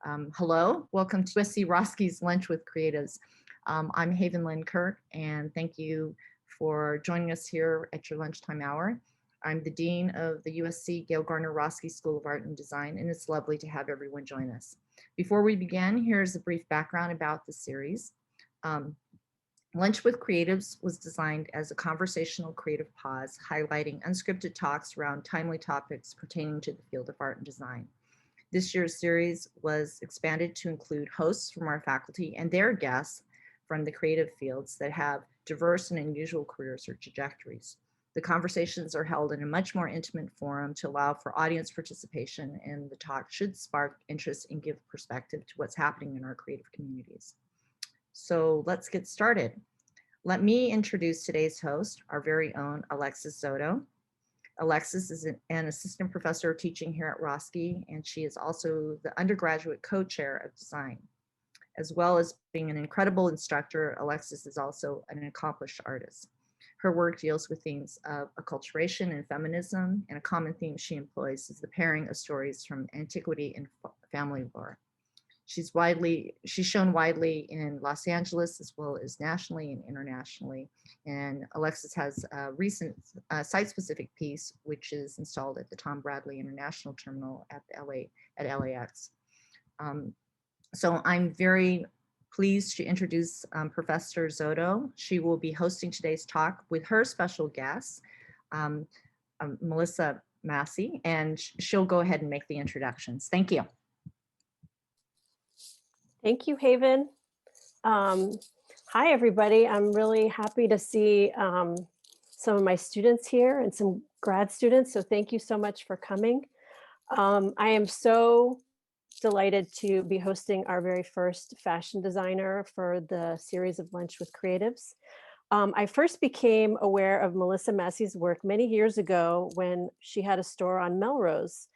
Hello, welcome to USC Roski's Lunch with Creatives. I'm Haven Lynn Kirk, and thank you for joining us here at your lunchtime hour. I'm the Dean of the USC Gail Garner Roski School of Art and Design, and it's lovely to have everyone join us. Before we begin, here's a brief background about the series. Lunch with Creatives was designed as a conversational creative pause, highlighting unscripted talks around timely topics pertaining to the field of art and design. This year's series was expanded to include hosts from our faculty and their guests from the creative fields that have diverse and unusual careers or trajectories. The conversations are held in a much more intimate forum to allow for audience participation, and the talk should spark interest and give perspective to what's happening in our creative communities. So let's get started. Let me introduce today's host, our very own Alexis Zoto. Alexis is an assistant professor of teaching here at Roski, and she is also the undergraduate co-chair of design. As well as being an incredible instructor, Alexis is also an accomplished artist. Her work deals with themes of acculturation and feminism, and a common theme she employs is the pairing of stories from antiquity and family lore. She's shown widely in Los Angeles as well as nationally and internationally. And Alexis has a recent site-specific piece, which is installed at the Tom Bradley International Terminal at LAX. So I'm very pleased to introduce Professor Zoto. She will be hosting today's talk with her special guest, Melissa Masse, and she'll go ahead and make the introductions. Thank you. Thank you, Haven. Hi, everybody. I'm really happy to see some of my students here and some grad students. So thank you so much for coming. I am so delighted to be hosting our very first fashion designer for the series of Lunch with Creatives. I first became aware of Melissa Masse's work many years ago when she had a store on Melrose.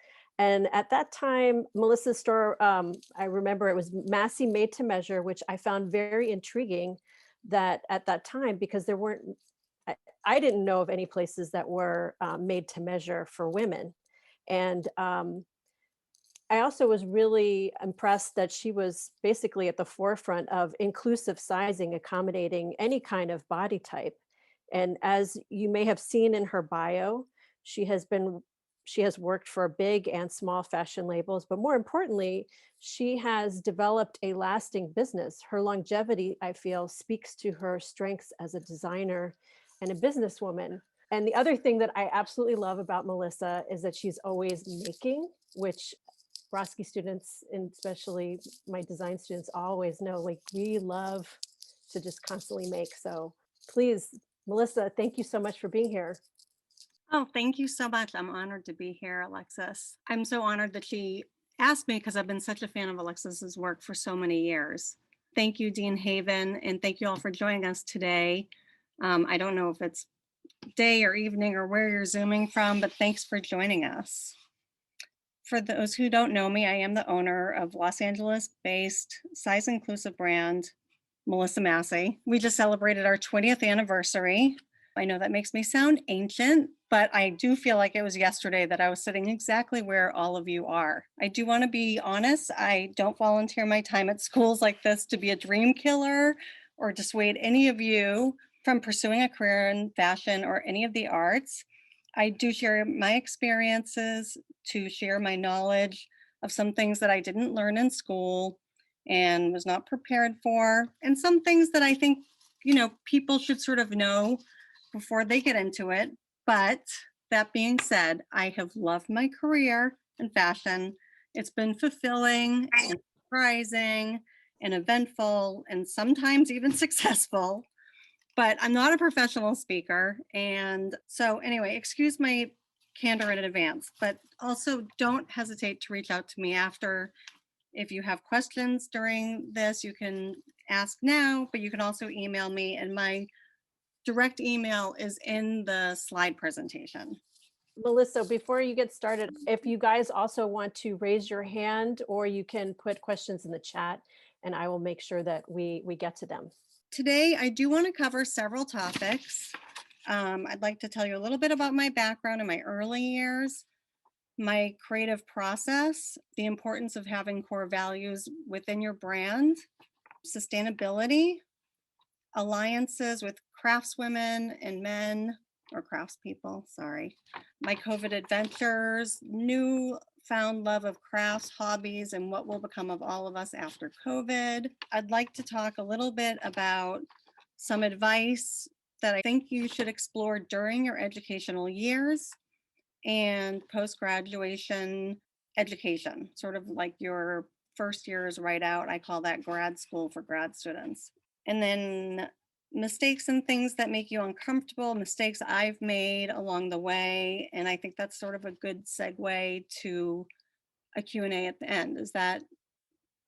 And at that time, Melissa's store, I remember it was Massey made to measure, which I found very intriguing that at that time, because there weren't, I didn't know of any places that were made to measure for women. And I also was really impressed that she was basically at the forefront of inclusive sizing, accommodating any kind of body type. And as you may have seen in her bio, she has worked for big and small fashion labels, but more importantly, she has developed a lasting business. Her longevity, I feel, speaks to her strengths as a designer and a businesswoman. And the other thing that I absolutely love about Melissa is that she's always making, which Roski students, and especially my design students, always know, like, we love to just constantly make. So please, Melissa, thank you so much for being here. Oh, thank you so much. I'm honored to be here, Alexis. I'm so honored that she asked me because I've been such a fan of Alexis's work for so many years. Thank you, Dean Haven, and thank you all for joining us today. I don't know if it's day or evening or where you're Zooming from, but thanks for joining us. For those who don't know me, I am the owner of Los Angeles-based size-inclusive brand, Melissa Masse. We just celebrated our 20th anniversary. I know that makes me sound ancient, but I do feel like it was yesterday that I was sitting exactly where all of you are. I do want to be honest. I don't volunteer my time at schools like this to be a dream killer or dissuade any of you from pursuing a career in fashion or any of the arts. I do share my experiences to share my knowledge of some things that I didn't learn in school and was not prepared for, and some things that I think, people should sort of know before they get into it. But that being said, I have loved my career in fashion. It's been fulfilling and surprising and eventful and sometimes even successful, but I'm not a professional speaker. And so anyway, excuse my candor in advance, but also don't hesitate to reach out to me after. If you have questions during this, you can ask now, but you can also email me, and my direct email is in the slide presentation. Melissa, before you get started, if you guys also want to raise your hand, or you can put questions in the chat, and I will make sure that we get to them. Today, I do want to cover several topics. I'd like to tell you a little bit about my background in my early years, my creative process, the importance of having core values within your brand, sustainability, alliances with craftswomen and men, or craftspeople, sorry, my COVID adventures, newfound love of crafts, hobbies, and what will become of all of us after COVID. I'd like to talk a little bit about some advice that I think you should explore during your educational years and post-graduation education, sort of like your first years right out. I call that grad school for grad students. And then mistakes and things that make you uncomfortable, mistakes I've made along the way. And I think that's sort of a good segue to a Q&A at the end. Is that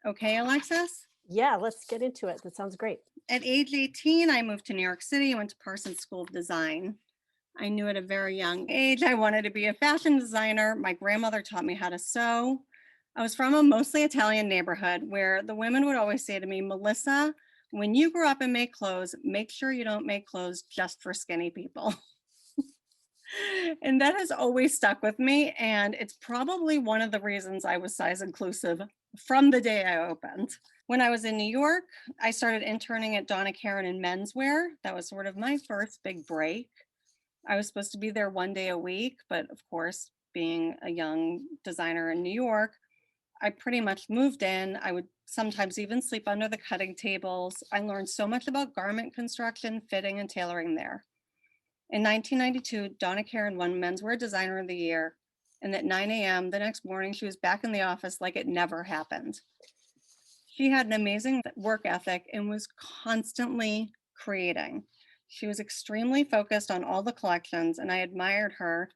okay, Alexis? Yeah, let's get into it. That sounds great. At age 18, I moved to New York City. I went to Parsons School of Design. I knew at a very young age I wanted to be a fashion designer. My grandmother taught me how to sew. I was from a mostly Italian neighborhood where the women would always say to me, Melissa, when you grow up and make clothes, make sure you don't make clothes just for skinny people. And that has always stuck with me. And it's probably one of the reasons I was size inclusive from the day I opened. When I was in New York, I started interning at Donna Karan in menswear. That was sort of my first big break. I was supposed to be there one day a week, but of course, being a young designer in New York, I pretty much moved in. I would sometimes even sleep under the cutting tables. I learned so much about garment construction, fitting, and tailoring there. In 1992, Donna Karan won Menswear Designer of the Year, and at 9 a.m. the next morning, she was back in the office like it never happened. She had an amazing work ethic and was constantly creating. She was extremely focused on all the collections, and I admired her,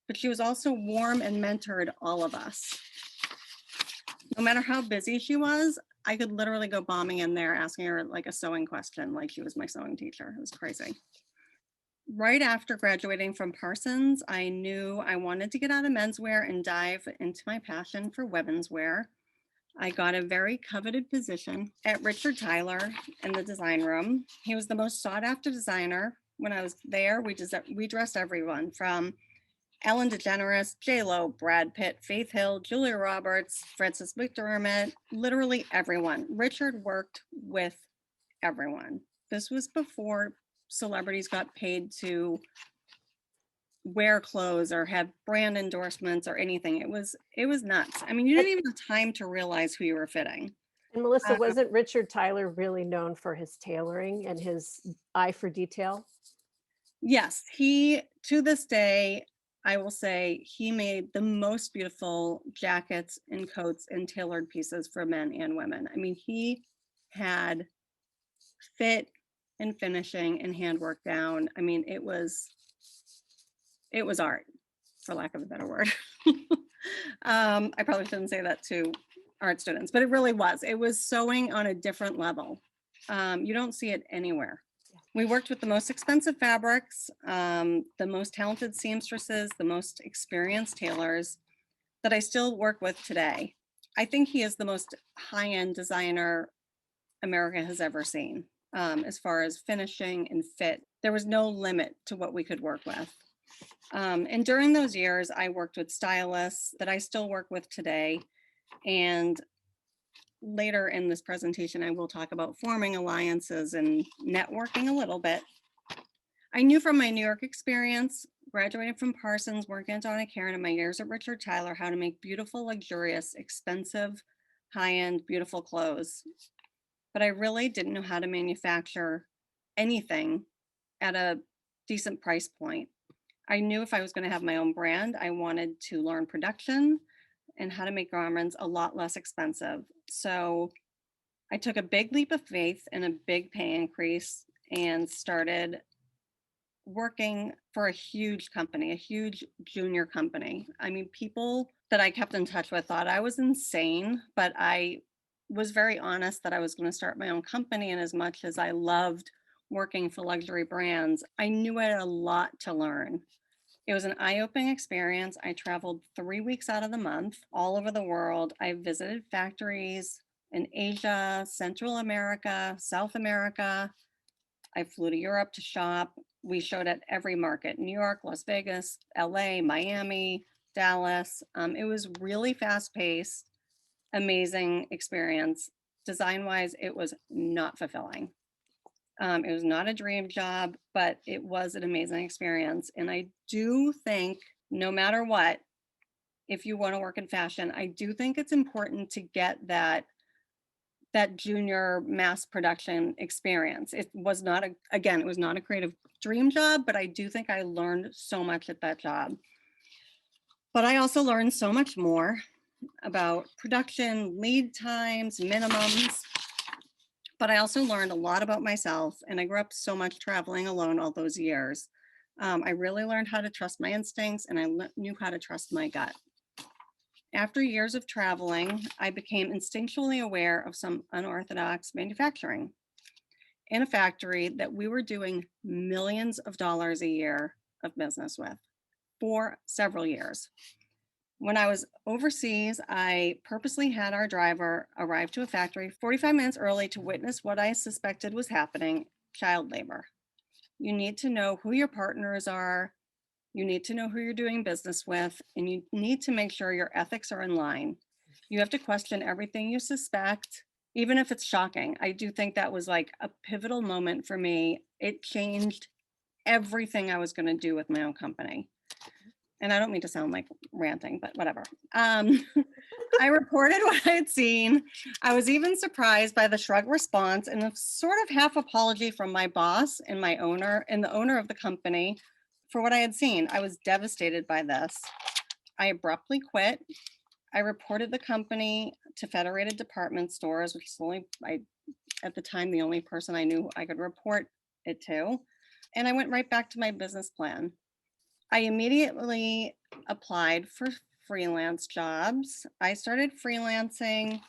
but she was also warm and mentored all of us. No matter how busy she was, I could literally go bombing in there asking her like a sewing question, like she was my sewing teacher. It was crazy. Right after graduating from Parsons, I knew I wanted to get out of menswear and dive into my passion for women's wear. I got a very coveted position at Richard Tyler in the design room. He was the most sought after designer. When I was there, we dressed everyone from Ellen DeGeneres, J-Lo, Brad Pitt, Faith Hill, Julia Roberts, Frances McDormand, literally everyone. Richard worked with everyone. This was before celebrities got paid to wear clothes or have brand endorsements or anything. It was nuts. I mean, you didn't even have time to realize who you were fitting. And Melissa, wasn't Richard Tyler really known for his tailoring and his eye for detail? Yes, he, to this day, I will say he made the most beautiful jackets and coats and tailored pieces for men and women. I mean, he had fit and finishing and handwork down. I mean, it was art, for lack of a better word. I probably shouldn't say that to art students, but it really was. It was sewing on a different level. You don't see it anywhere. We worked with the most expensive fabrics, the most talented seamstresses, the most experienced tailors that I still work with today. I think he is the most high-end designer America has ever seen, as far as finishing and fit. There was no limit to what we could work with. And during those years, I worked with stylists that I still work with today. And later in this presentation, I will talk about forming alliances and networking a little bit. I knew from my New York experience, graduating from Parsons, working at Donna Karan, and my years at Richard Tyler, how to make beautiful, luxurious, expensive, high-end, beautiful clothes. But I really didn't know how to manufacture anything at a decent price point. I knew if I was going to have my own brand, I wanted to learn production and how to make garments a lot less expensive. So I took a big leap of faith and a big pay increase and started working for a huge company, a huge junior company. I mean, people that I kept in touch with thought I was insane, but I was very honest that I was going to start my own company. And as much as I loved working for luxury brands, I knew I had a lot to learn. It was an eye-opening experience. I traveled 3 weeks out of the month all over the world. I visited factories in Asia, Central America, South America. I flew to Europe to shop. We showed at every market: New York, Las Vegas, LA, Miami, Dallas. It was really fast paced, amazing experience. Design wise, it was not fulfilling. It was not a dream job, but it was an amazing experience. And I do think no matter what, if you want to work in fashion, I do think it's important to get that junior mass production experience. It was not again, it was not a creative dream job, but I do think I learned so much at that job. But I also learned so much more about production, lead times, minimums. But I also learned a lot about myself, and I grew up so much traveling alone all those years. I really learned how to trust my instincts, and I knew how to trust my gut. After years of traveling, I became instinctually aware of some unorthodox manufacturing in a factory that we were doing millions of dollars a year of business with for several years. When I was overseas, I purposely had our driver arrive to a factory 45 minutes early to witness what I suspected was happening: child labor. You need to know who your partners are. You need to know who you're doing business with, and you need to make sure your ethics are in line. You have to question everything you suspect, even if it's shocking. I do think that was like a pivotal moment for me. It changed everything I was going to do with my own company. And I don't mean to sound like ranting, but whatever. I reported what I had seen. I was even surprised by the shrug response and a sort of half apology from my boss and my owner and the owner of the company for what I had seen. I was devastated by this. I abruptly quit. I reported the company to Federated Department Stores, which is at the time, the only person I knew I could report it to. And I went right back to my business plan. I immediately applied for freelance jobs. I started freelancing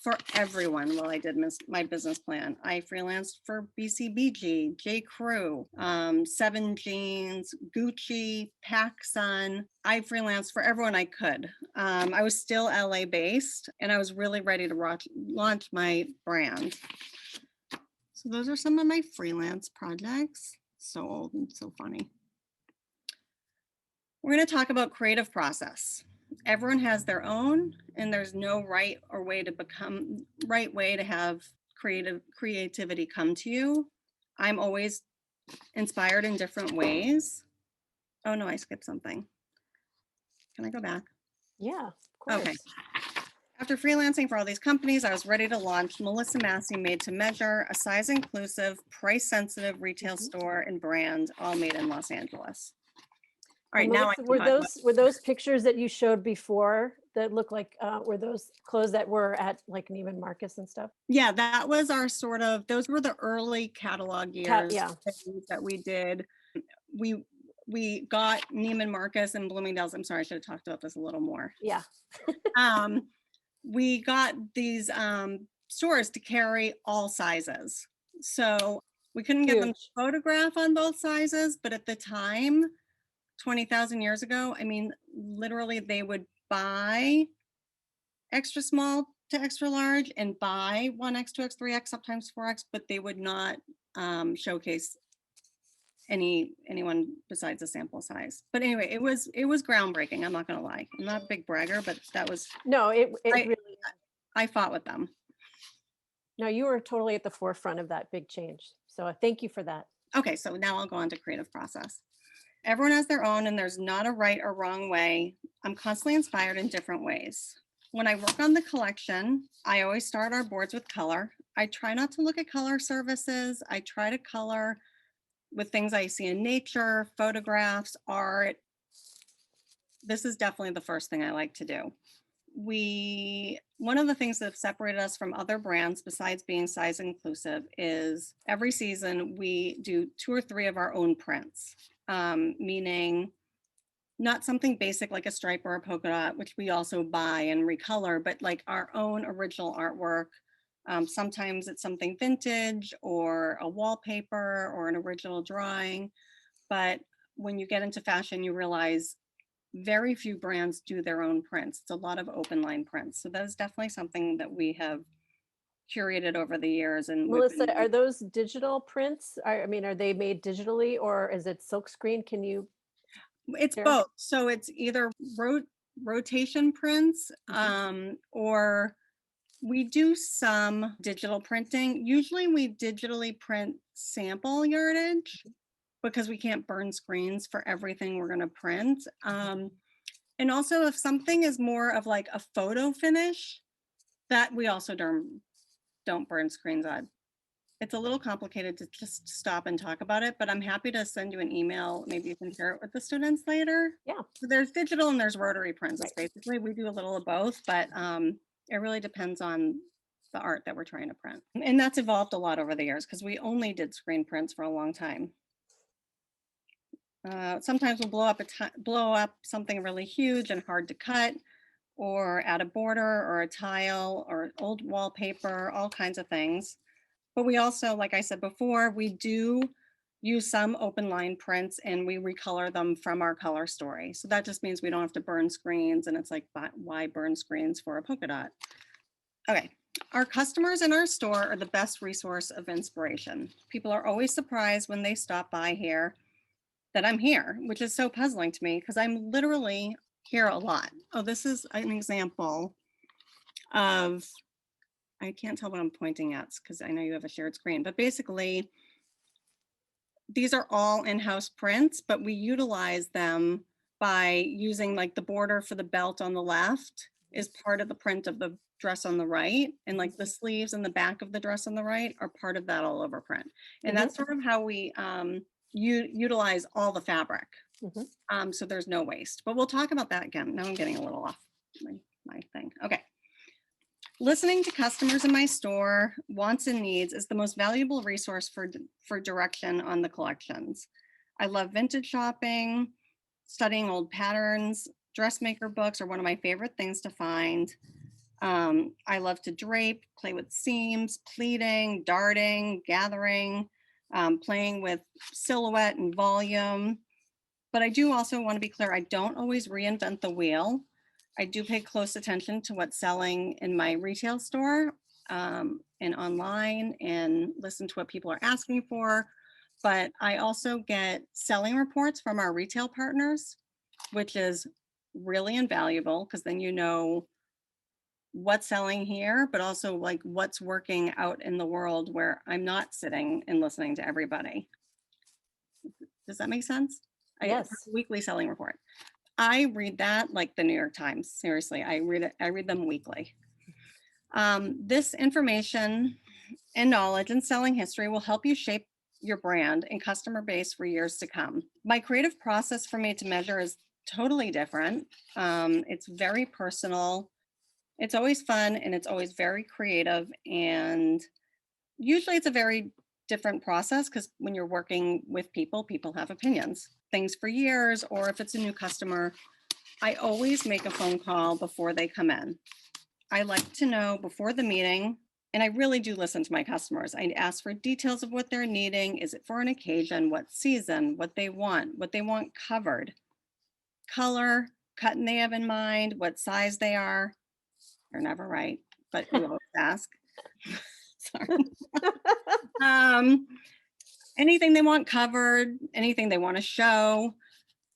for everyone while I did my business plan. I freelanced for BCBG, J. Crew, 7 Jeans, Gucci, PacSun. I freelanced for everyone I could. I was still LA based, and I was really ready to launch my brand. So those are some of my freelance projects. So old and so funny. We're going to talk about creative process. Everyone has their own, and there's no right way to have creativity come to you. I'm always inspired in different ways. Oh no, I skipped something. Can I go back? Yeah, of course. Okay. After freelancing for all these companies, I was ready to launch Melissa Masse Made to Measure, a size inclusive, price sensitive retail store and brand, all made in Los Angeles. All right, now Melissa, were those pictures that you showed before that look like were those clothes that were at like Neiman Marcus and stuff? Yeah, that was our those were the early catalog years that we did. We got Neiman Marcus and Bloomingdale's. I'm sorry, I should have talked about this a little more. Yeah. We got these stores to carry all sizes. So we couldn't get them to photograph on both sizes, but at the time, 20,000 years ago, I mean, literally they would buy extra small to extra large and buy 1X, 2X, 3X, sometimes 4X, but they would not showcase anyone besides a sample size. But anyway, it was groundbreaking. I'm not gonna lie. I'm not a big bragger, but that was I fought with them. No, you were totally at the forefront of that big change. So thank you for that. Okay, so now I'll go on to creative process. Everyone has their own, and there's not a right or wrong way. I'm constantly inspired in different ways. When I work on the collection, I always start our boards with color. I try not to look at color services. I try to color with things I see in nature, photographs, art. This is definitely the first thing I like to do. One of the things that have separated us from other brands, besides being size inclusive, is every season we do 2 or 3 of our own prints. Meaning not something basic like a stripe or a polka dot, which we also buy and recolor, but like our own original artwork. Sometimes it's something vintage or a wallpaper or an original drawing. But when you get into fashion, you realize very few brands do their own prints. It's a lot of open line prints. So that is definitely something that we have curated over the years. And Melissa, are those digital prints? I mean, are they made digitally or is it silkscreen? Can you? It's Sure. both. So it's either rotation prints, or we do some digital printing. Usually we digitally print sample yardage because we can't burn screens for everything we're going to print. And also if something is more of like a photo finish, that we also don't burn screens on. It's a little complicated to just stop and talk about it, but I'm happy to send you an email. Maybe you can share it with the students later. Yeah. So there's digital and there's rotary prints. It's basically, we do a little of both, but it really depends on the art that we're trying to print. And that's evolved a lot over the years because we only did screen prints for a long time. Sometimes we'll blow up something really huge and hard to cut, or add a border or a tile or old wallpaper, all kinds of things. But we also, like I said before, we do use some open line prints and we recolor them from our color story. So that just means we don't have to burn screens, and it's like, why burn screens for a polka dot? Okay, our customers in our store are the best resource of inspiration. People are always surprised when they stop by here that I'm here, which is so puzzling to me because I'm literally here a lot. Oh, this is an example of, I can't tell what I'm pointing at because I know you have a shared screen, but basically these are all in-house prints, but we utilize them by using like the border for the belt on the left is part of the print of the dress on the right, and like the sleeves and the back of the dress on the right are part of that all over print. And that's sort of how we utilize all the fabric. So there's no waste, but we'll talk about that again. Now I'm getting a little off my thing. Okay. Listening to customers in my store wants and needs is the most valuable resource for direction on the collections. I love vintage shopping, studying old patterns. Dressmaker books are one of my favorite things to find. I love to drape, play with seams, pleating, darting, gathering, playing with silhouette and volume. But I do also want to be clear, I don't always reinvent the wheel. I do pay close attention to what's selling in my retail store and online, and listen to what people are asking for. But I also get selling reports from our retail partners, which is really invaluable because then you know what's selling here, but also like what's working out in the world where I'm not sitting and listening to everybody. Does that make sense? Yes. Weekly selling report. I read that like the New York Times. Seriously, I read them weekly. This information and knowledge and selling history will help you shape your brand and customer base for years to come. My creative process for me to measure is totally different. It's very personal. It's always fun and it's always very creative. And usually it's a very different process because when you're working with people, people have opinions, things for years, or if it's a new customer, I always make a phone call before they come in. I like to know before the meeting, and I really do listen to my customers. I ask for details of what they're needing. Is it for an occasion? What season? What they want covered, color, cutting they have in mind, what size they are. They're never right, but you always ask. Sorry. Anything they want covered, anything they want to show,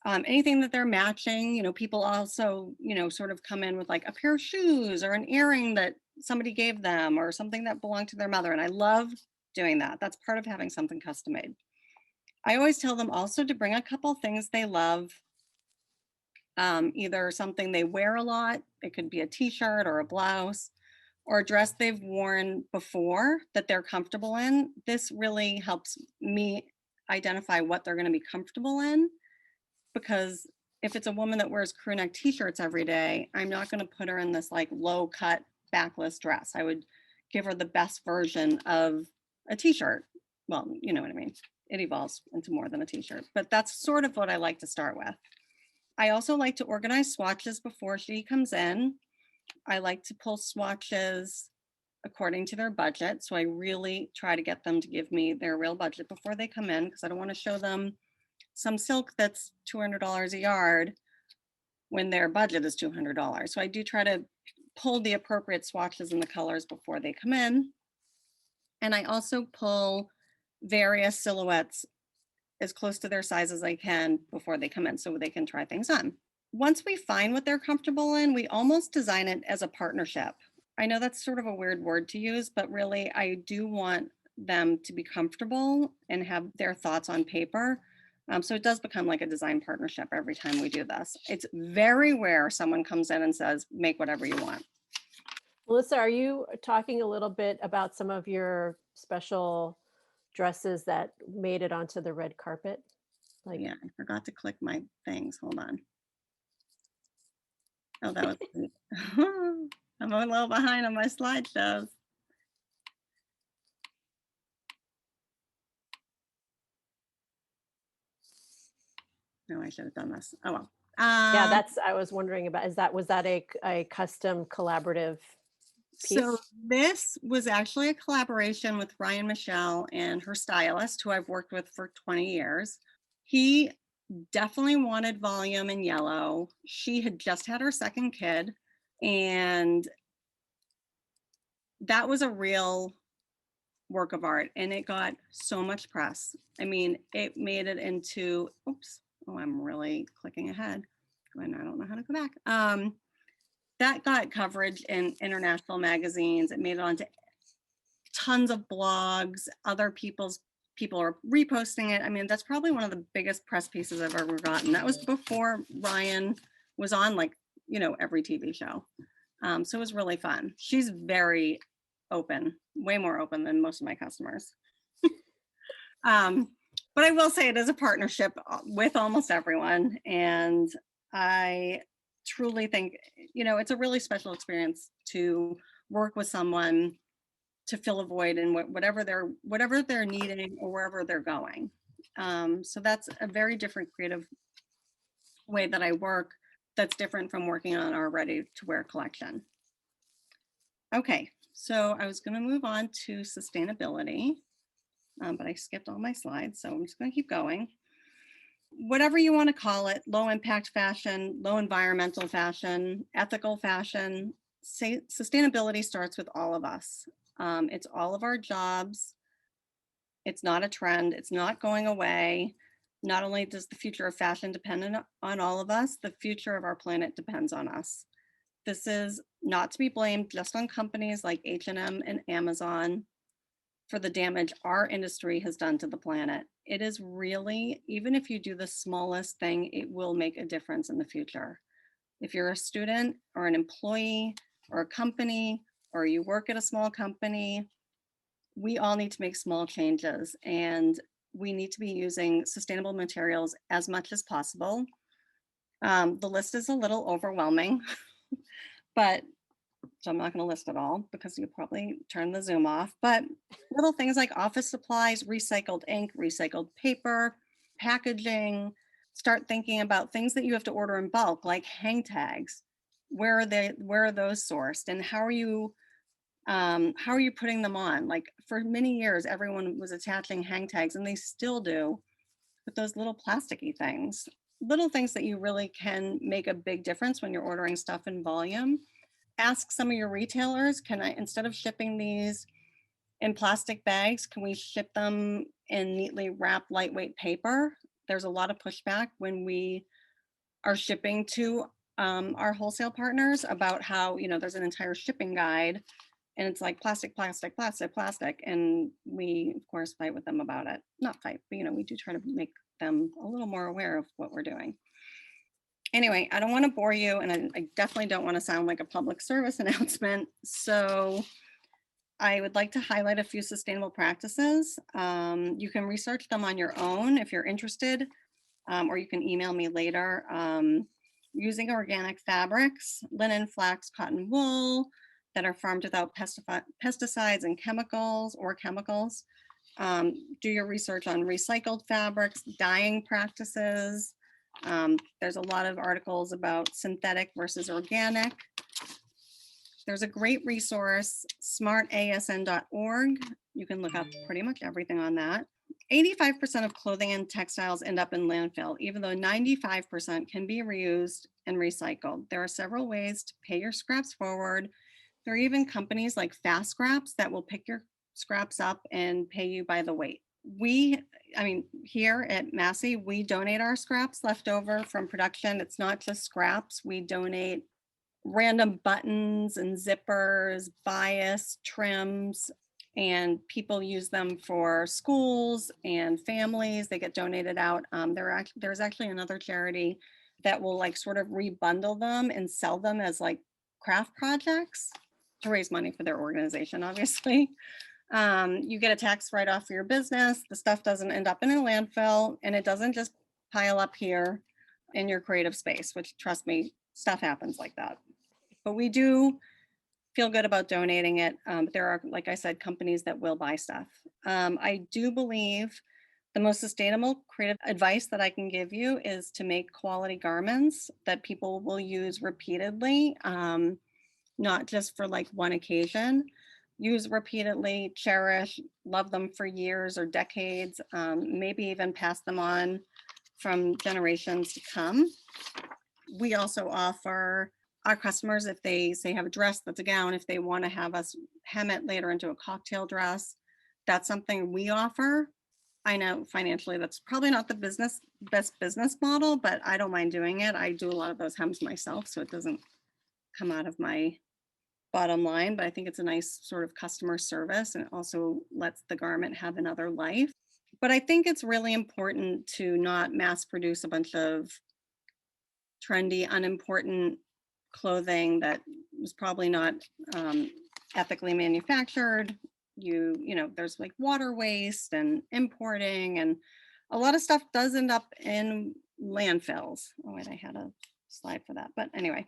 anything that they're matching. You know, people also, you know, sort of come in with like a pair of shoes or an earring that somebody gave them or something that belonged to their mother. And I love doing that. That's part of having something custom made. I always tell them also to bring a couple things they love, either something they wear a lot. It could be a t-shirt or a blouse, or a dress they've worn before that they're comfortable in. This really helps me identify what they're going to be comfortable in, because if it's a woman that wears crew neck t-shirts every day, I'm not going to put her in this like low cut backless dress. I would give her the best version of a t-shirt. Well, you know what I mean. It evolves into more than a t-shirt, but that's sort of what I like to start with. I also like to organize swatches before she comes in. I like to pull swatches according to their budget. So I really try to get them to give me their real budget before they come in, because I don't want to show them some silk that's $200 a yard when their budget is $200. So I do try to pull the appropriate swatches and the colors before they come in. And I also pull various silhouettes as close to their size as I can before they come in so they can try things on. Once we find what they're comfortable in, we almost design it as a partnership. I know that's sort of a weird word to use, but really I do want them to be comfortable and have their thoughts on paper. So it does become like a design partnership every time we do this. It's very rare someone comes in and says, make whatever you want. Melissa, are you talking a little bit about some of your special dresses that made it onto the red carpet? Like, Yeah, I forgot to click my things. Hold on. Oh, that was sweet. I'm a little behind on my slideshows. No, I should have done this. Oh well. yeah, that's, I was wondering about, was that a custom collaborative piece? So this was actually a collaboration with Ryan Michelle and her stylist, who I've worked with for 20 years. He definitely wanted volume in yellow. She had just had her second kid, and that was a real work of art, and it got so much press. I mean, it made it into, oops, oh, I'm really clicking ahead and I don't know how to go back. That got coverage in international magazines. It made it onto tons of blogs. Other people are reposting it. I mean, that's probably one of the biggest press pieces I've ever gotten. That was before Ryan was on, like, you know, every TV show. So it was really fun. She's very open, way more open than most of my customers. But I will say it is a partnership with almost everyone. And I truly think, you know, it's a really special experience to work with someone to fill a void in whatever they're needing or wherever they're going. So that's a very different creative way that I work, that's different from working on our ready to wear collection. Okay, so I was going to move on to sustainability, but I skipped all my slides, so I'm just going to keep going. Whatever you want to call it, low impact fashion, low environmental fashion, ethical fashion, sustainability starts with all of us. It's all of our jobs. It's not a trend. It's not going away. Not only does the future of fashion depend on all of us, the future of our planet depends on us. This is not to be blamed just on companies like H&M and Amazon for the damage our industry has done to the planet. It is really, even if you do the smallest thing, it will make a difference in the future. If you're a student or an employee or a company, or you work at a small company, we all need to make small changes, and we need to be using sustainable materials as much as possible. The list is a little overwhelming, but so I'm not going to list it all because you'll probably turn the Zoom off, but little things like office supplies, recycled ink, recycled paper, packaging. Start thinking about things that you have to order in bulk, like hang tags. Where are those sourced, and how are you putting them on? Like, for many years, everyone was attaching hang tags, and they still do, with those little plasticky things. Little things that you really can make a big difference when you're ordering stuff in volume. Ask some of your retailers, instead of shipping these in plastic bags, can we ship them in neatly wrapped lightweight paper? There's a lot of pushback when we are shipping to our wholesale partners about how, you know, there's an entire shipping guide and it's like plastic, plastic, plastic, plastic. And we, of course, fight with them about it. Not fight, but, you know, we do try to make them a little more aware of what we're doing. Anyway, I don't want to bore you, and I definitely don't want to sound like a public service announcement. So I would like to highlight a few sustainable practices. You can research them on your own if you're interested, or you can email me later. Using organic fabrics, linen, flax, cotton, wool, that are farmed without pesticides and chemicals. Do your research on recycled fabrics, dyeing practices. There's a lot of articles about synthetic versus organic. There's a great resource, smartasn.org. You can look up pretty much everything on that. 85% of clothing and textiles end up in landfill, even though 95% can be reused and recycled. There are several ways to pay your scraps forward. There are even companies like Fast Scraps that will pick your scraps up and pay you by the weight. Here at Massey, we donate our scraps left over from production. It's not just scraps. We donate random buttons and zippers, bias, trims, and people use them for schools and families. They get donated out. There's actually another charity that will like sort of rebundle them and sell them as like craft projects to raise money for their organization, obviously. You get a tax write-off for your business. The stuff doesn't end up in a landfill, and it doesn't just pile up here in your creative space, which, trust me, stuff happens like that. But we do feel good about donating it. There are, like I said, companies that will buy stuff. I do believe the most sustainable creative advice that I can give you is to make quality garments that people will use repeatedly, not just for like one occasion. Use repeatedly, cherish, love them for years or decades, maybe even pass them on from generations to come. We also offer our customers, if they say have a dress that's a gown, if they want to have us hem it later into a cocktail dress, that's something we offer. I know financially that's probably not the best business model, but I don't mind doing it. I do a lot of those hems myself, so it doesn't come out of my bottom line, but I think it's a nice sort of customer service, and it also lets the garment have another life. But I think it's really important to not mass produce a bunch of trendy, unimportant clothing that was probably not ethically manufactured. You know, there's like water waste and importing, and a lot of stuff does end up in landfills. Oh wait, I had a slide for that, but anyway.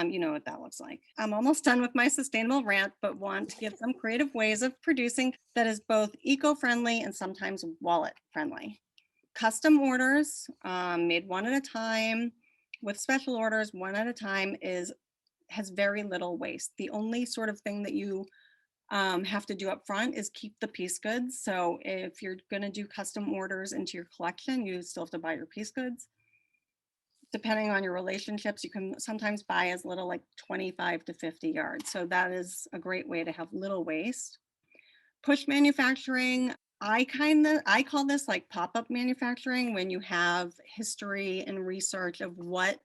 You know what that looks like. I'm almost done with my sustainable rant, but want to give some creative ways of producing that is both eco-friendly and sometimes wallet-friendly. Custom orders, made one at a time, with special orders one at a time, has very little waste. The only sort of thing that you have to do up front is keep the piece goods. So if you're going to do custom orders into your collection, you still have to buy your piece goods. Depending on your relationships, you can sometimes buy as little like 25 to 50 yards. So that is a great way to have little waste. Push manufacturing, I call this like pop-up manufacturing, when you have history and research of what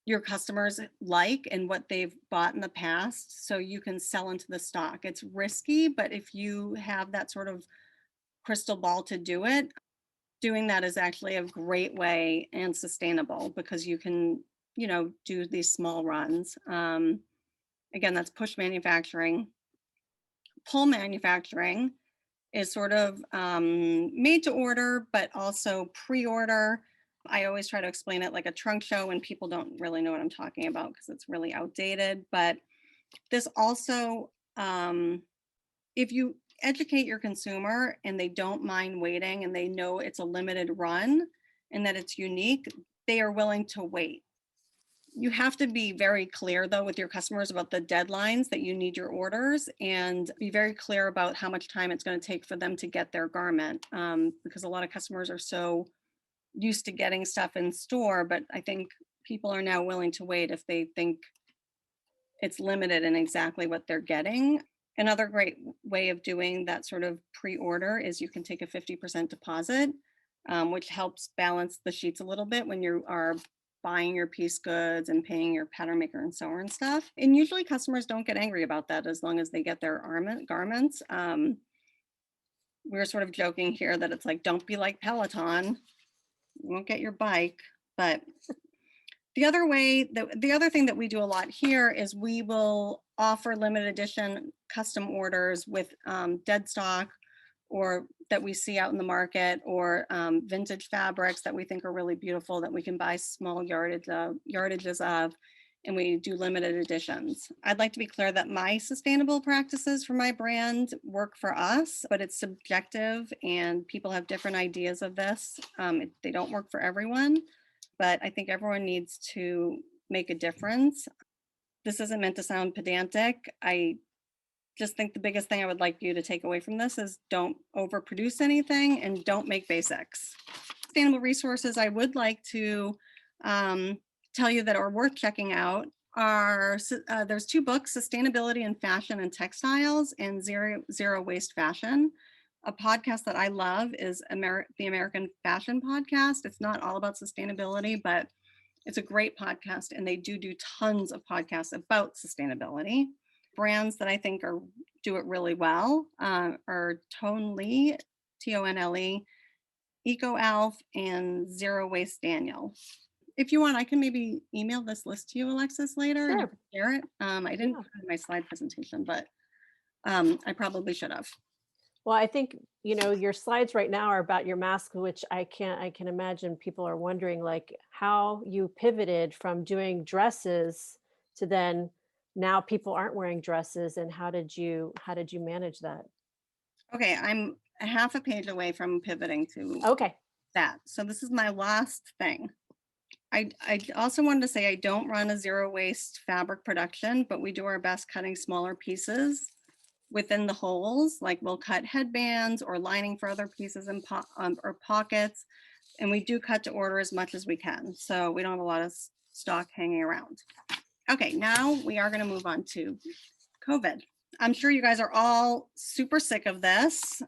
your customers like and what they've bought in the past, so you can sell into the stock. It's risky, but if you have that sort of crystal ball to do it, doing that is actually a great way and sustainable, because you can, you know, do these small runs. Again, that's push manufacturing. Pull manufacturing is sort of made to order, but also pre-order. I always try to explain it like a trunk show when people don't really know what I'm talking about, because it's really outdated. But this also, if you educate your consumer and they don't mind waiting and they know it's a limited run and that it's unique, they are willing to wait. You have to be very clear though with your customers about the deadlines that you need your orders, and be very clear about how much time it's going to take for them to get their garment, because a lot of customers are so used to getting stuff in store, but I think people are now willing to wait if they think it's limited in exactly what they're getting. Another great way of doing that sort of pre-order is you can take a 50% deposit, which helps balance the sheets a little bit when you are buying your piece goods and paying your pattern maker and sewer and stuff. And usually customers don't get angry about that as long as they get their garments. We're sort of joking here that it's like, don't be like Peloton, you won't get your bike. But the other thing that we do a lot here is we will offer limited edition custom orders with dead stock, or that we see out in the market, or vintage fabrics that we think are really beautiful that we can buy small yardages of, and we do limited editions. I'd like to be clear that my sustainable practices for my brand work for us, but it's subjective and people have different ideas of this. They don't work for everyone, but I think everyone needs to make a difference. This isn't meant to sound pedantic. I just think the biggest thing I would like you to take away from this is don't overproduce anything and don't make basics. Sustainable resources I would like to tell you that are worth checking out there's 2 books, Sustainability in Fashion and Textiles and Zero Waste Fashion. A podcast that I love is the American Fashion Podcast. It's not all about sustainability, but it's a great podcast, and they do tons of podcasts about sustainability. Brands that I think do it really well are Tonle, Tonle, EcoAlf, and Zero Waste Daniel. If you want, I can maybe email this list to you, Alexis, later. Sure. And you can share it. I didn't Yeah. put it in my slide presentation, but I probably should have. Well, I think, your slides right now are about your mask, which I can imagine people are wondering like how you pivoted from doing dresses to then now people aren't wearing dresses, and how did you manage that? Okay, I'm a half a page away from pivoting to Okay. that. So this is my last thing. I also wanted to say I don't run a zero waste fabric production, but we do our best cutting smaller pieces within the holes. Like we'll cut headbands or lining for other pieces or pockets. And we do cut to order as much as we can. So we don't have a lot of stock hanging around. Okay, now we are going to move on to COVID. I'm sure you guys are all super sick of this.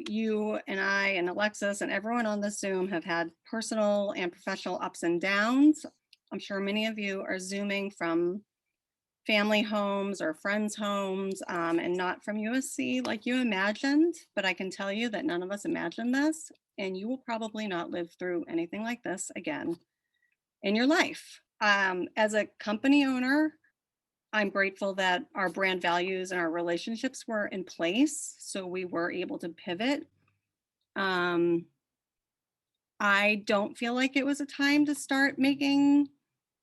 You and I and Alexis and everyone on the Zoom have had personal and professional ups and downs. I'm sure many of you are Zooming from family homes or friends' homes and not from USC like you imagined, but I can tell you that none of us imagined this, and you will probably not live through anything like this again in your life. As a company owner, I'm grateful that our brand values and our relationships were in place, so we were able to pivot. I don't feel like it was a time to start making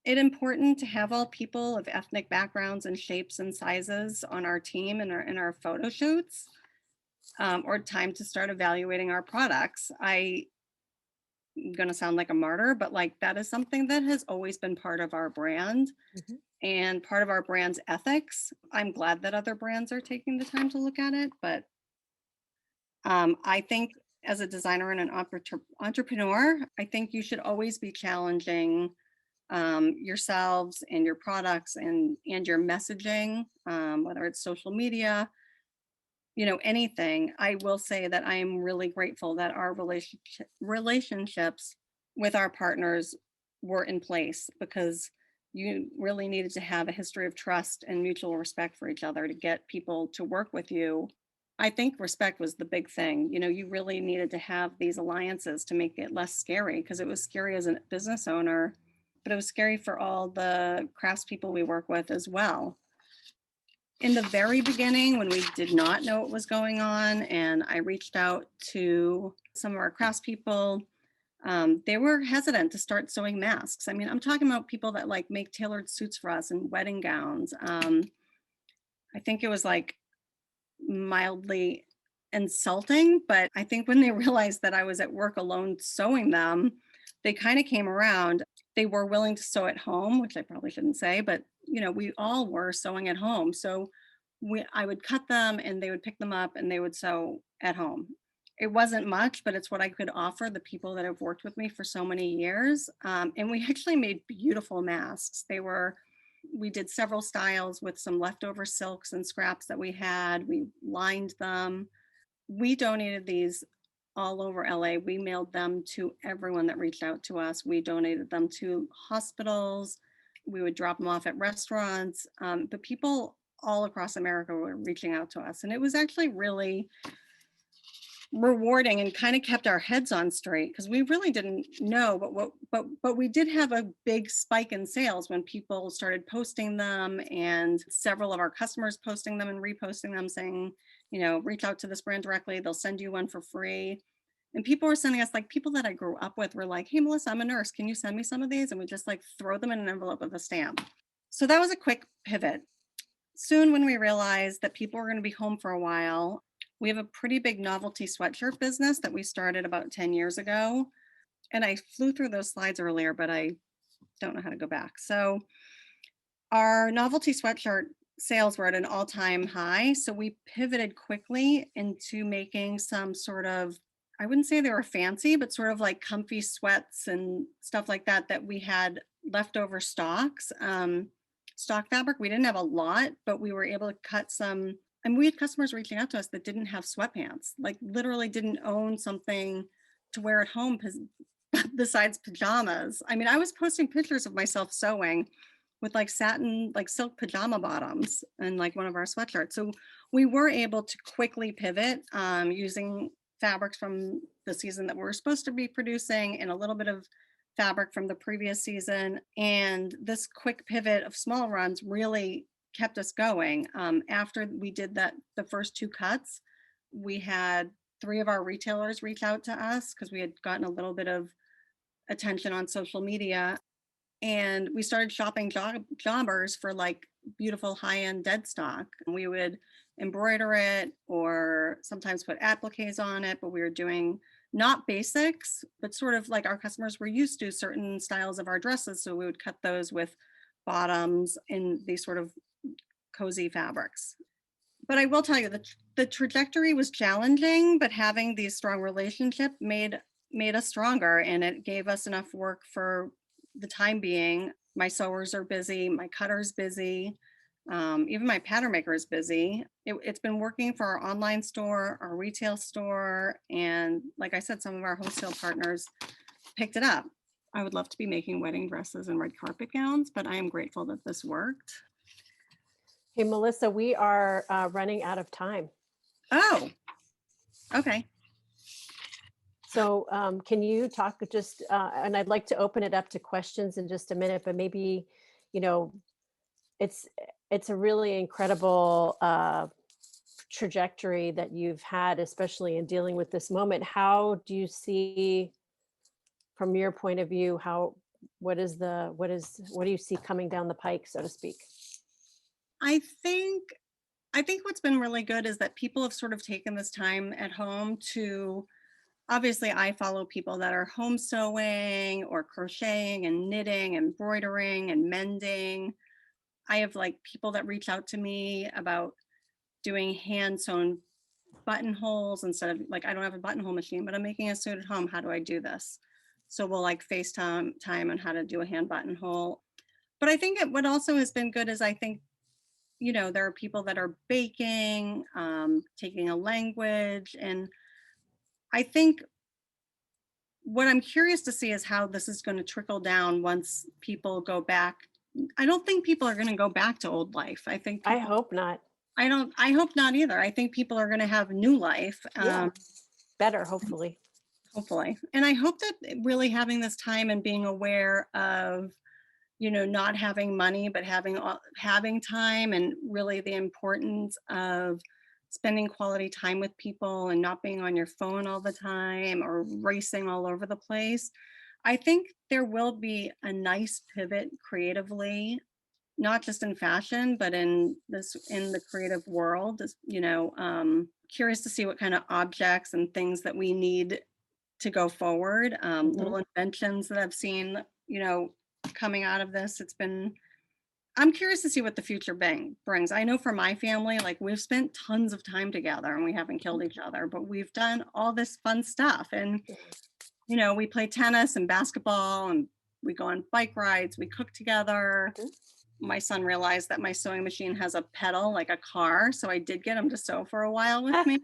it important to have all people of ethnic backgrounds and shapes and sizes on our team and in our photo shoots, or time to start evaluating our products. I'm gonna sound like a martyr, but like that is something that has always been part of our brand. Mhm. And part of our brand's ethics. I'm glad that other brands are taking the time to look at it, but I think as a designer and an entrepreneur, I think you should always be challenging yourselves and your products and your messaging, whether it's social media, anything. I will say that I am really grateful that our relationships with our partners were in place, because you really needed to have a history of trust and mutual respect for each other to get people to work with you. I think respect was the big thing. You really needed to have these alliances to make it less scary, because it was scary as a business owner, but it was scary for all the craftspeople we work with as well. In the very beginning, when we did not know what was going on, and I reached out to some of our craftspeople, they were hesitant to start sewing masks. I mean, I'm talking about people that like make tailored suits for us and wedding gowns. I think it was like mildly insulting, but I think when they realized that I was at work alone sewing them, they kind of came around. They were willing to sew at home, which I probably shouldn't say, but we all were sewing at home. So I would cut them and they would pick them up and they would sew at home. It wasn't much, but it's what I could offer the people that have worked with me for so many years. And we actually made beautiful masks. We did several styles with some leftover silks and scraps that we had. We lined them. We donated these all over LA. We mailed them to everyone that reached out to us. We donated them to hospitals. We would drop them off at restaurants. But people all across America were reaching out to us. And it was actually really rewarding and kind of kept our heads on straight, because we really didn't know, but we did have a big spike in sales when people started posting them, and several of our customers posting them and reposting them saying, reach out to this brand directly, they'll send you one for free. And people were sending us, like people that I grew up with were like, hey Melissa, I'm a nurse, can you send me some of these? And we just like throw them in an envelope with a stamp. So that was a quick pivot. Soon, when we realized that people were going to be home for a while, we have a pretty big novelty sweatshirt business that we started about 10 years ago. And I flew through those slides earlier, but I don't know how to go back. So our novelty sweatshirt sales were at an all-time high. So we pivoted quickly into making some sort of, I wouldn't say they were fancy, but sort of like comfy sweats and stuff like that we had leftover stocks. stock fabric. We didn't have a lot, but we were able to cut some, and we had customers reaching out to us that didn't have sweatpants, like literally didn't own something to wear at home besides pajamas. I mean, I was posting pictures of myself sewing with like satin, like silk pajama bottoms and like one of our sweatshirts. So we were able to quickly pivot using fabrics from the season that we were supposed to be producing and a little bit of fabric from the previous season. And this quick pivot of small runs really kept us going. After we did that, the first 2 cuts, we had 3 of our retailers reach out to us because we had gotten a little bit of attention on social media. And we started shopping jobbers for like beautiful high-end dead stock. We would embroider it or sometimes put appliques on it, but we were doing not basics, but sort of like our customers were used to certain styles of our dresses. So we would cut those with bottoms in these sort of cozy fabrics. But I will tell you that the trajectory was challenging, but having these strong relationships made us stronger, and it gave us enough work for the time being. My sewers are busy, my cutter's busy, even my pattern maker is busy. It's been working for our online store, our retail store, and like I said, some of our wholesale partners picked it up. I would love to be making wedding dresses and red carpet gowns, but I am grateful that this worked. Hey, Melissa, we are running out of time. Oh, okay. So can you talk just, and I'd like to open it up to questions in just a minute, but maybe, you know, it's a really incredible trajectory that you've had, especially in dealing with this moment. How do you see, from your point of view, what do you see coming down the pike, so to speak? I think what's been really good is that people have sort of taken this time at home to, obviously I follow people that are home sewing or crocheting and knitting, embroidering and mending. I have like people that reach out to me about doing hand sewn buttonholes instead of, like, I don't have a buttonhole machine, but I'm making a suit at home. How do I do this? So we'll like FaceTime on how to do a hand buttonhole. But I think what also has been good is I think, you know, there are people that are baking, taking a language. And I think what I'm curious to see is how this is going to trickle down once people go back. I don't think people are going to go back to old life. I think I hope not. I hope not either. I think people are going to have new life. Yeah. Better, hopefully. Hopefully. And I hope that really having this time and being aware of, you know, not having money, but having time, and really the importance of spending quality time with people and not being on your phone all the time or racing all over the place. I think there will be a nice pivot creatively, not just in fashion, but in the creative world. You know, curious to see what kind of objects and things that we need to go forward. Little inventions that I've seen, you know, coming out of this. I'm curious to see what the future brings. I know for my family, like, we've spent tons of time together and we haven't killed each other, but we've done all this fun stuff. And, you know, we play tennis and basketball and we go on bike rides, we cook together. My son realized that my sewing machine has a pedal like a car. So I did get him to sew for a while with me.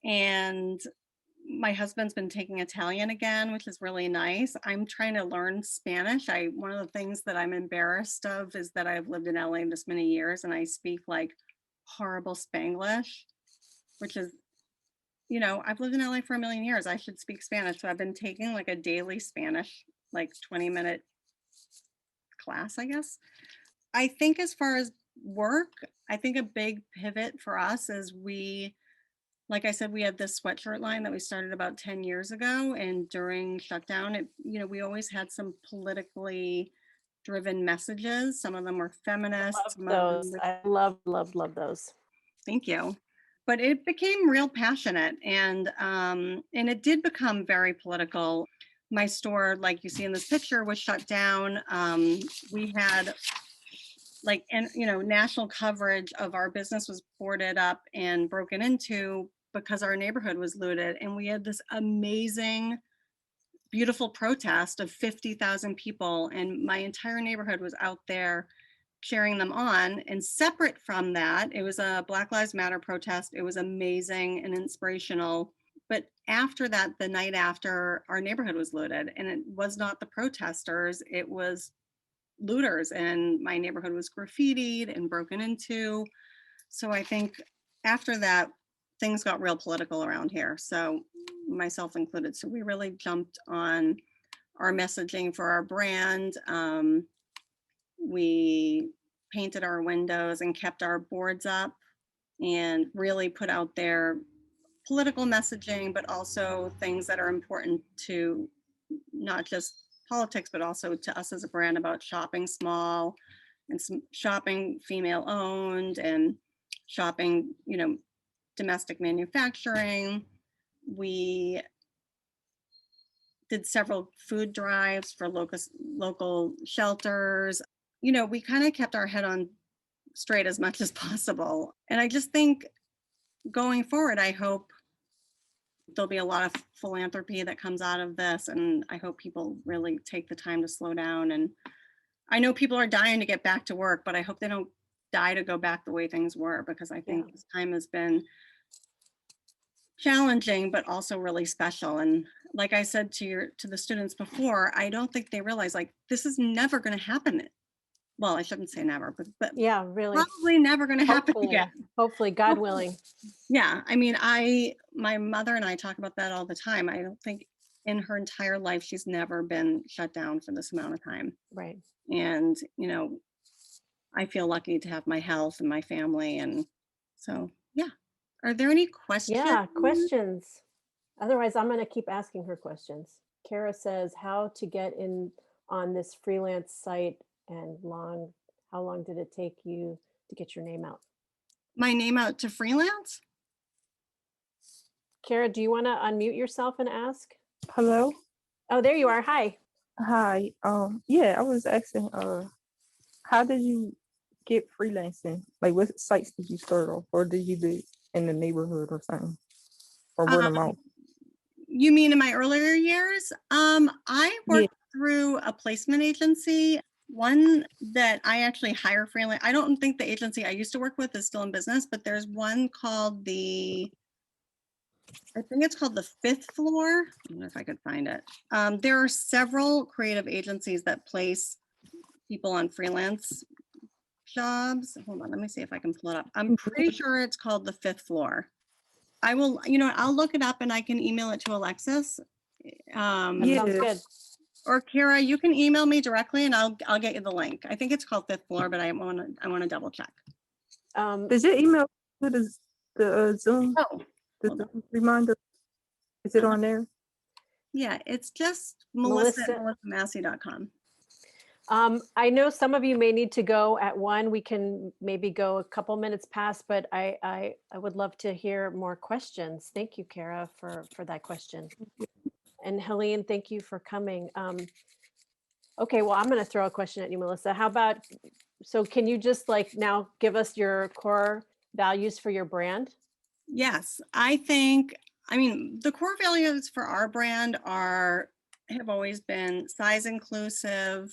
And my husband's been taking Italian again, which is really nice. I'm trying to learn Spanish. One of the things that I'm embarrassed of is that I've lived in LA this many years and I speak like horrible Spanglish, which is, you know, I've lived in LA for a million years. I should speak Spanish. So I've been taking like a daily Spanish, like 20-minute class, I guess. I think as far as work, I think a big pivot for us is like I said, we had this sweatshirt line that we started about 10 years ago. And during shutdown, you know, we always had some politically driven messages. Some of them were feminist. I love those. Thank you. But it became real passionate, and it did become very political. My store, like you see in this picture, was shut down. We had national coverage of our business was boarded up and broken into because our neighborhood was looted. And we had this amazing beautiful protest of 50,000 people, and my entire neighborhood was out there cheering them on. And separate from that, it was a Black Lives Matter protest. It was amazing and inspirational. But after that, the night after, our neighborhood was looted, and it was not the protesters, it was looters, and my neighborhood was graffitied and broken into. So I think after that, things got real political around here, so myself included. So we really jumped on our messaging for our brand. We painted our windows and kept our boards up and really put out there political messaging, but also things that are important to not just politics, but also to us as a brand, about shopping small and shopping female owned and shopping, domestic manufacturing. We did several food drives for local shelters. We kind of kept our head on straight as much as possible. And I just think going forward, I hope there'll be a lot of philanthropy that comes out of this. And I hope people really take the time to slow down. And I know people are dying to get back to work, but I hope they don't die to go back the way things were, because I think this time has been challenging, but also really special. And like I said to the students before, I don't think they realize, like, this is never going to happen. Well, I shouldn't say never, but Yeah, really. probably never going to happen again. Hopefully, God willing. Yeah, I mean, my mother and I talk about that all the time. I don't think in her entire life she's never been shut down for this amount of time. Right. And, I feel lucky to have my health and my family. And so, yeah. Are there any questions? Yeah, questions. Otherwise, I'm going to keep asking her questions. Kara says, how to get in on this freelance site, and how long did it take you to get your name out? My name out to freelance? Kara, do you want to unmute yourself and ask? Hello. Oh, there you are. Hi. Hi. Yeah, I was asking, how did you get freelancing? Like, what sites did you start off, or did you do in the neighborhood or something, or word of mouth? You mean in my earlier years? I worked through a placement agency, one that I actually hire freelance. I don't think the agency I used to work with is still in business, but there's one called I think it's called the Fifth Floor. I don't know if I could find it. There are several creative agencies that place people on freelance jobs. Hold on, let me see if I can pull it up. I'm pretty sure it's called the Fifth Floor. I will, I'll look it up and I can email it to Alexis. That sounds good. Or Kara, you can email me directly and I'll get you the link. I think it's called Fifth Floor, but I want to double check. Does your email to the Zoom? Oh, the Zoom reminder? Is it on there? Yeah, it's just melissa@melissamasse.com. I know some of you may need to go at 1. We can maybe go a couple minutes past, but I would love to hear more questions. Thank you, Kara, for that question. And Helene, thank you for coming. Okay, well, I'm going to throw a question at you, Melissa. How about, so can you just now give us your core values for your brand? Yes, the core values for our brand have always been size inclusive,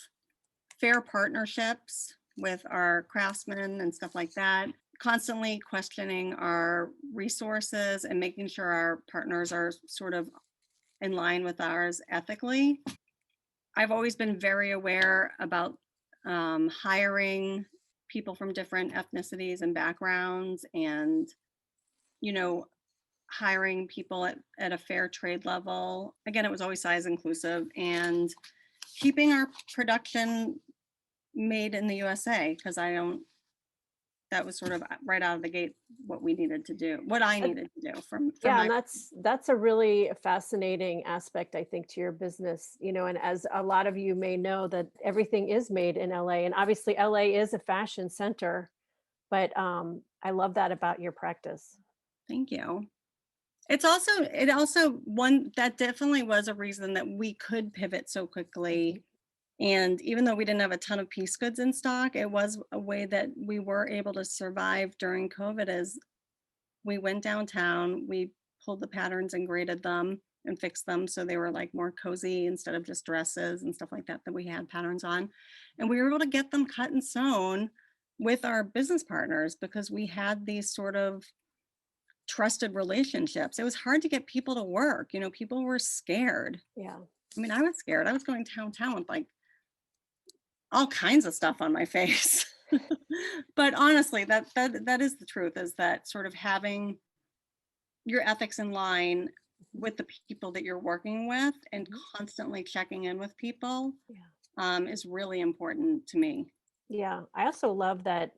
fair partnerships with our craftsmen and stuff like that, constantly questioning our resources and making sure our partners are sort of in line with ours ethically. I've always been very aware about hiring people from different ethnicities and backgrounds, and hiring people at a fair trade level. Again, it was always size inclusive, and keeping our production made in the USA, because that was sort of right out of the gate what I needed to do from Yeah, my. and that's a really fascinating aspect, I think, to your business, and as a lot of you may know, that everything is made in LA, and obviously LA is a fashion center, but I love that about your practice. Thank you. It also one that definitely was a reason that we could pivot so quickly. And even though we didn't have a ton of piece goods in stock, it was a way that we were able to survive during COVID. As we went downtown, we pulled the patterns and graded them. and fixed them so they were like more cozy instead of just dresses and stuff like that that we had patterns on. And we were able to get them cut and sewn with our business partners because we had these sort of trusted relationships. It was hard to get people to work. You know, people were scared. Yeah. I mean, I was scared. I was going town with like all kinds of stuff on my face. But honestly, that is the truth, is that sort of having your ethics in line with the people that you're working with and constantly checking in with people is really important to me. Yeah. I also love that,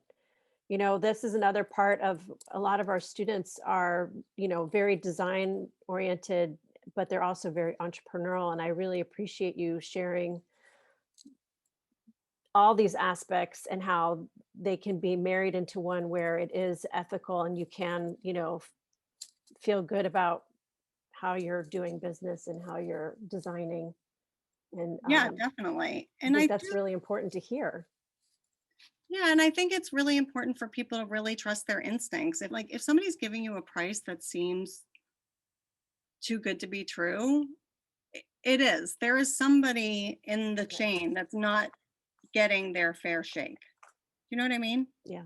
you know, this is another part of a lot of our students are, you know, very design oriented, but they're also very entrepreneurial. And I really appreciate you sharing all these aspects and how they can be married into one where it is ethical and you can, you know, feel good about how you're doing business and how you're designing. And Yeah, definitely. I And think I that's do, really important to hear. yeah, and I think it's really important for people to really trust their instincts. If somebody's giving you a price that seems too good to be true, it is. There is somebody in the chain that's not getting their fair shake. You know what I mean? Yeah.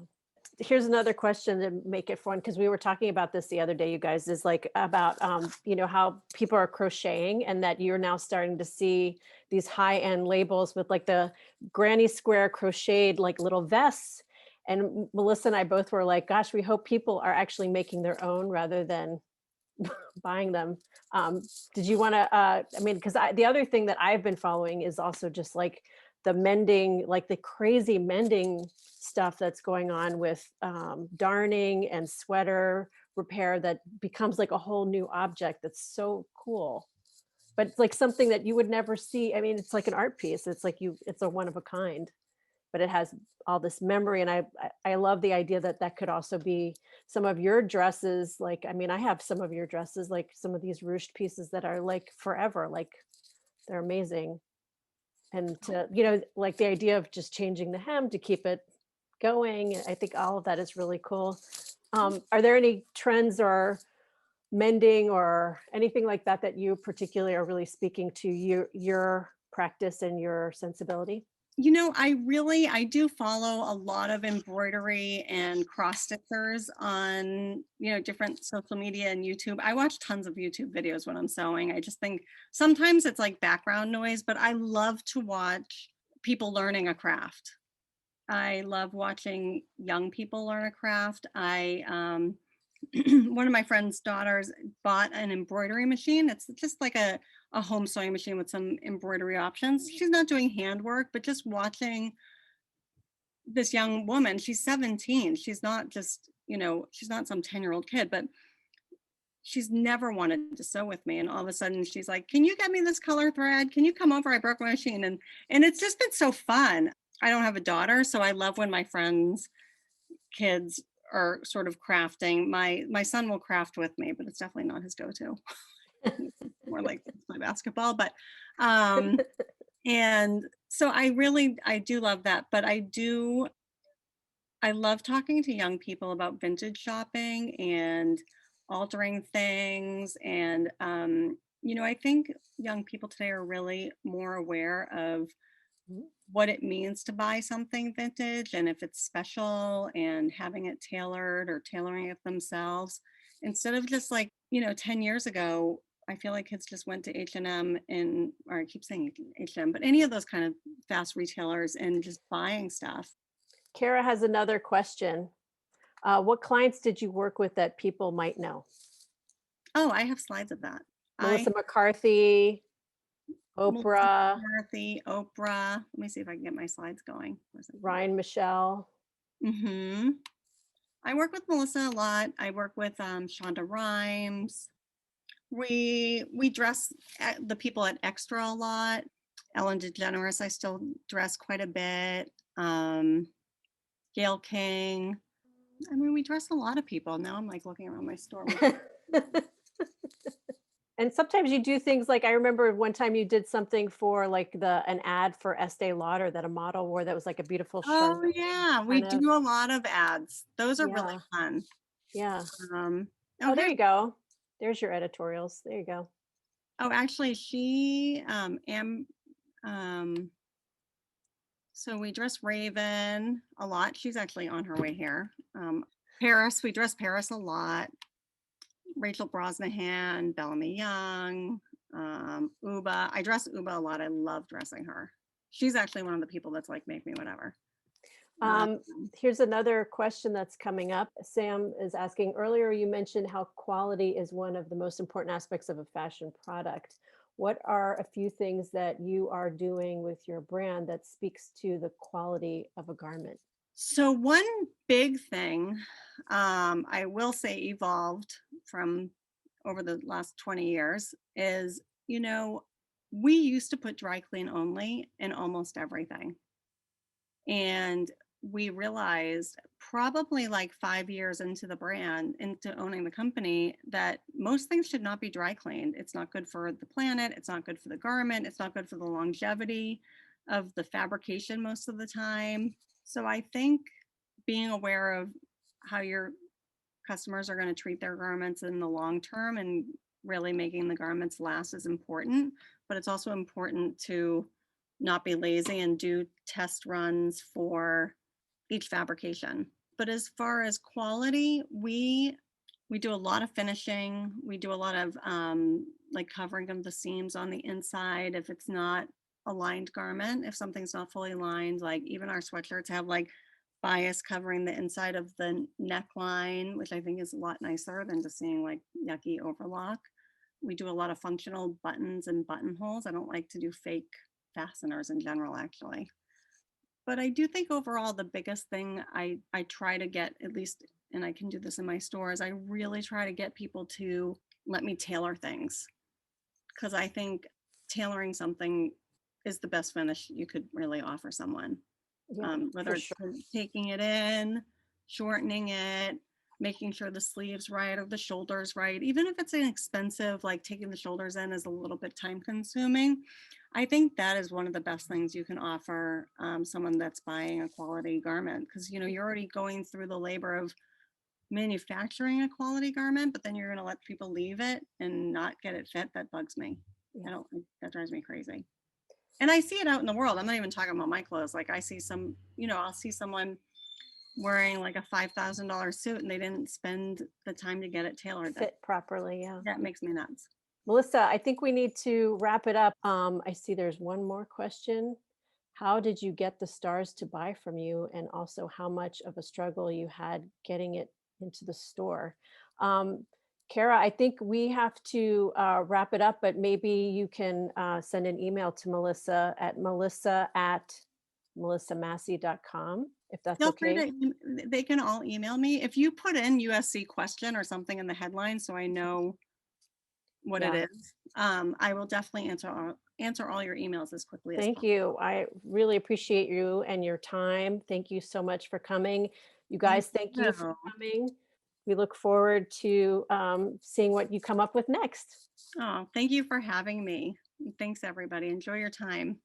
Here's another question to make it fun, because we were talking about this the other day, you guys, is like about you know, how people are crocheting and that you're now starting to see these high-end labels with like the granny square crocheted like little vests. And Melissa and I both were like, gosh, we hope people are actually making their own rather than buying them. Did you want to, I mean, because the other thing that I've been following is also just like the mending, like the crazy mending stuff that's going on with darning and sweater repair that becomes like a whole new object that's so cool. But it's like something that you would never see. I mean, it's like an art piece. It's like it's a one of a kind, but it has all this memory. And I love the idea that that could also be some of your dresses. Like, I mean, I have some of your dresses, like some of these ruched pieces that are like forever, like they're amazing. And to, you know, like the idea of just changing the hem to keep it going. I think all of that is really cool. Are there any trends or mending or anything like that that you particularly are really speaking to your practice and your sensibility? You know, I do follow a lot of embroidery and cross stitchers on, you know, different social media and YouTube. I watch tons of YouTube videos when I'm sewing. I just think sometimes it's like background noise, but I love to watch people learning a craft. I love watching young people learn a craft. One of my friend's daughters bought an embroidery machine. It's just like a home sewing machine with some embroidery options. She's not doing handwork, but just watching this young woman, she's 17. She's not just, you know, she's not some 10-year-old kid, but she's never wanted to sew with me. And all of a sudden she's like, can you get me this color thread? Can you come over? I broke my machine. And it's just been so fun. I don't have a daughter, so I love when my friends' kids are sort of crafting. My son will craft with me, but it's definitely not his go-to. More like my basketball, but and so I do love that. But I love talking to young people about vintage shopping and altering things. And you know, I think young people today are really more aware of what it means to buy something vintage and if it's special and having it tailored or tailoring it themselves instead of just like, you know, 10 years ago, I feel like kids just went to H&M or I keep saying H&M, but any of those kind of fast retailers and just buying stuff. Kara has another question. What clients did you work with that people might know? Oh, I have slides of that. Melissa McCarthy, Oprah, McCarthy, Oprah. Let me see if I can get my slides going. Ryan Michelle. I work with Melissa a lot. I work with Shonda Rhimes. We dress the people at Extra a lot. Ellen DeGeneres, I still dress quite a bit. Gail King. I mean, we dress a lot of people. Now I'm like looking around my store. And sometimes you do things like, I remember one time you did something for like an ad for Estee Lauder that a model wore that was like a beautiful shirt. Oh yeah, we do a lot of ads. Those are really fun. Yeah. Oh, there you go. There's your editorials. There you go. Oh, actually, she so we dress Raven a lot. She's actually on her way here. Paris, we dress Paris a lot. Rachel Brosnahan, Bellamy Young, Uba. I dress Uba a lot. I love dressing her. She's actually one of the people that's like, make me whatever. Here's another question that's coming up. Sam is asking, earlier you mentioned how quality is one of the most important aspects of a fashion product. What are a few things that you are doing with your brand that speaks to the quality of a garment? So one big thing, I will say evolved from over the last 20 years is, we used to put dry clean only in almost everything. And we realized probably like 5 years into the brand, into owning the company, that most things should not be dry cleaned. It's not good for the planet. It's not good for the garment. It's not good for the longevity of the fabrication most of the time. So I think being aware of how your customers are going to treat their garments in the long term and really making the garments last is important, but it's also important to not be lazy and do test runs for each fabrication. But as far as quality, we do a lot of finishing. We do a lot of like covering of the seams on the inside if it's not a lined garment, if something's not fully lined. Like even our sweatshirts have like bias covering the inside of the neckline, which I think is a lot nicer than just seeing like yucky overlock. We do a lot of functional buttons and buttonholes. I don't like to do fake fasteners in general, actually. But I do think overall the biggest thing I try to get, at least, and I can do this in my stores, I really try to get people to let me tailor things, because I think tailoring something is the best finish you could really offer someone. Yeah, Whether it's taking it in, shortening it, making sure the sleeves right or the shoulders right. Even if it's inexpensive, like taking the shoulders in is a little bit time consuming. I think that is one of the best things you can offer someone that's buying a quality garment, because you're already going through the labor of manufacturing a quality garment, but then you're going to let people leave it and not get it fit. That bugs me. Yeah. That drives me crazy. And I see it out in the world. I'm not even talking about my clothes. Like I see some, I'll see someone wearing like a $5,000 suit and they didn't spend the time to get it tailored. Fit properly, yeah. That makes me nuts. Melissa, I think we need to wrap it up. I see there's one more question. How did you get the stars to buy from you? And also how much of a struggle you had getting it into the store? Kara, I think we have to wrap it up, but maybe you can send an email to Melissa at melissa@melissamasse.com, if that's Feel free okay. they can all email me. If you put in USC question or something in the headline so I know what it is, I will definitely answer all your emails as quickly as possible. Thank you. I really appreciate you and your time. Thank you so much for coming. You guys, thank you for coming. We look forward to seeing what you come up with next. Oh, thank you for having me. Thanks, everybody. Enjoy your time.